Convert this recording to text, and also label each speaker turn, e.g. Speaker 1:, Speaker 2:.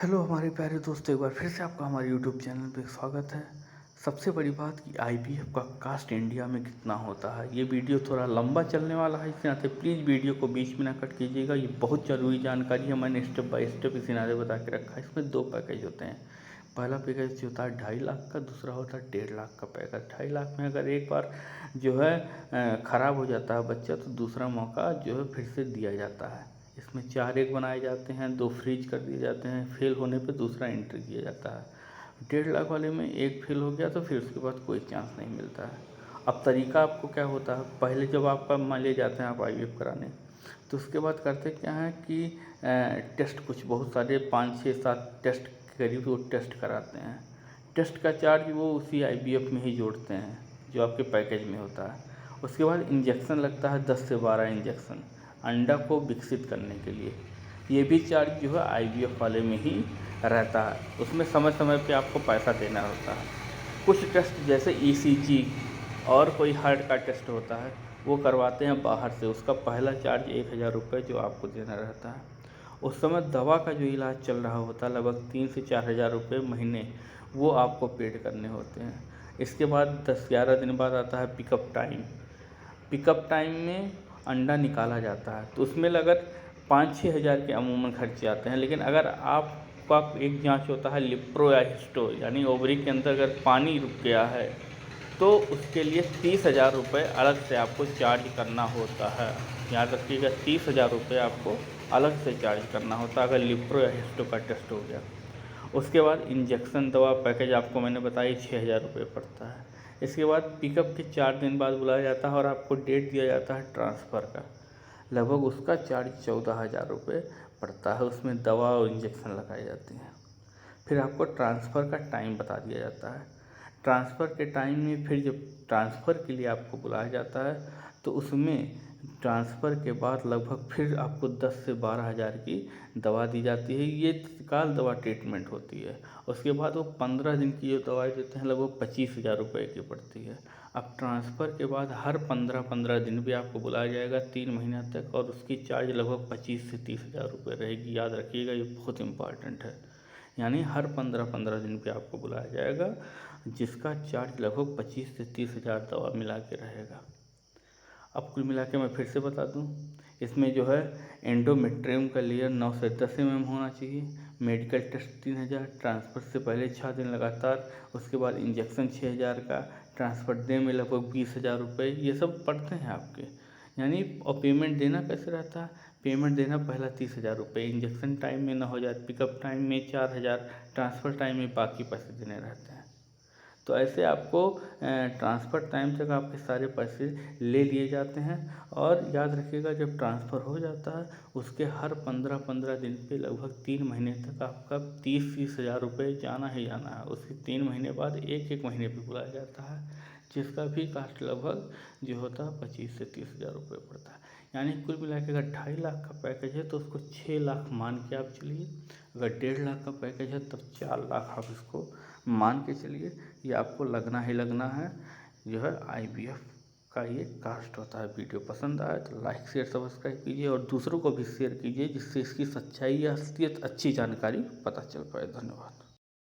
Speaker 1: Hello हमारे प्यारे दोस्तों, एक बार फिर से आपका हमारे यूट्यूब चैनल पे स्वागत है। सबसे बड़ी बात कि आईपीएफ का कास्ट इंडिया में कितना होता है। ये वीडियो थोड़ा लंबा चलने वाला है, इस नाते प्लीज़ वीडियो को बीच में ना कट कीजिएगा। ये बहुत ज़रूरी जानकारी है, मैंने स्टेप बाय स्टेप इसी नाते बता के रखा है। इसमें 2 पैकेज होते हैं। पहला पैकेज जो होता है 2.5 लाख का, दूसरा होता है 1.5 लाख का पैकेज। 2.5 लाख में अगर एक बार जो है ख़राब हो जाता है बच्चा, तो दूसरा मौका जो है फिर से दिया जाता है। इसमें 4 एग बनाए जाते हैं, 2 फ्रीज कर दिए जाते हैं, फेल होने पे दूसरा एंट्री किया जाता है। 1.5 लाख वाले में एक फेल हो गया तो फिर उसके बाद कोई चांस नहीं मिलता है। अब तरीका आपको क्या होता है, पहले जब आपका मान ले जाते हैं आप आईवीएफ कराने, तो उसके बाद करते क्या है कि टेस्ट कुछ बहुत सारे 5 6 7 टेस्ट के करीब वो टेस्ट कराते हैं। टेस्ट का चार्ज वो उसी आईवीएफ में ही जोड़ते हैं जो आपके पैकेज में होता है। उसके बाद इंजेक्शन लगता है 10 से 12 इंजेक्शन अंडा को विकसित करने के लिए। ये भी चार्ज जो है आईवीएफ वाले में ही रहता है। उसमें समय समय पे आपको पैसा देना होता है। कुछ टेस्ट जैसे ईसीजी और कोई हार्ट का टेस्ट होता है वो करवाते हैं बाहर से, उसका पहला चार्ज 1000 रुपये जो आपको देना रहता है। उस समय दवा का जो इलाज चल रहा होता है लगभग 3 से 4000 रुपये महीने, वो आपको पेड करने होते हैं। इसके बाद 10-11 दिन बाद आता है पिकअप टाइम। पिकअप टाइम में अंडा निकाला जाता है, तो उसमें अगर 5-6 हज़ार के अमूमन खर्चे आते हैं। लेकिन अगर आपका एक जांच होता है लिप्रो या हिस्टो, यानी ओवरी के अंदर अगर पानी रुक गया है तो उसके लिए 30,000 रुपये अलग से आपको चार्ज करना होता है। याद रखिएगा, 30,000 रुपये आपको अलग से चार्ज करना होता है अगर लिप्रो या हिस्टो का टेस्ट हो गया। उसके बाद इंजेक्शन दवा पैकेज आपको मैंने बताई 6,000 रुपये पड़ता है। इसके बाद पिकअप के 4 दिन बाद बुलाया जाता है और आपको डेट दिया जाता है ट्रांसफ़र का। लगभग उसका चार्ज 14,000 रुपये पड़ता है। उसमें दवा और इंजेक्शन लगाई जाती हैं। फिर आपको ट्रांसफ़र का टाइम बता दिया जाता है। ट्रांसफ़र के टाइम में फिर जब ट्रांसफ़र के लिए आपको बुलाया जाता है तो उसमें ट्रांसफ़र के बाद लगभग फिर आपको 10 से 12 हज़ार की दवा दी जाती है। ये तत्काल दवा ट्रीटमेंट होती है। उसके बाद वो 15 दिन की जो दवाई देते हैं लगभग 25,000 रुपये की पड़ती है। अब ट्रांसफ़र के बाद हर 15-15 दिन भी आपको बुलाया जाएगा 3 महीना तक, और उसकी चार्ज लगभग 25 से 30,000 रुपये रहेगी। याद रखिएगा, ये बहुत इम्पॉर्टेंट है। यानी हर 15-15 दिन पे आपको बुलाया जाएगा, जिसका चार्ज लगभग 25 से 30,000 दवा मिला के रहेगा। अब कुल मिला के मैं फिर से बता दूं, इसमें जो है एंडोमेट्रियम का लेयर 9 से 10 mm होना चाहिए। मेडिकल टेस्ट 3000, ट्रांसफ़र से पहले 6 दिन लगातार, उसके बाद इंजेक्शन 6000 का, ट्रांसफ़र डे में लगभग 20,000 रुपये, ये सब पड़ते हैं आपके। यानी और पेमेंट देना कैसे रहता है, पेमेंट देना पहला 30,000 रुपये, इंजेक्शन टाइम में 9,000, पिकअप टाइम में 4,000, ट्रांसफ़र टाइम में बाकी पैसे देने रहते हैं। तो ऐसे आपको ट्रांसफ़र टाइम तक आपके सारे पैसे ले लिए जाते हैं। और याद रखिएगा, जब ट्रांसफ़र हो जाता है उसके हर 15-15 दिन पे लगभग 3 महीने तक आपका 30-30 हज़ार रुपये जाना ही जाना है। उसके 3 महीने बाद एक महीने पे बुलाया जाता है, जिसका भी कास्ट लगभग जो होता है 25 से 30 हज़ार रुपये पड़ता है। यानी कुल मिला के अगर 2.5 लाख का पैकेज है तो उसको 6 लाख मान के आप चलिए। अगर 1.5 लाख का पैकेज है तब 4 लाख आप इसको मान के चलिए। ये आपको लगना ही लगना है। जो है आईवीएफ का ये कास्ट होता है। वीडियो पसंद आए तो लाइक शेयर सब्सक्राइब कीजिए और दूसरों को भी शेयर कीजिए, जिससे इसकी सच्चाई या असलियत अच्छी जानकारी पता चल पाए। धन्यवाद।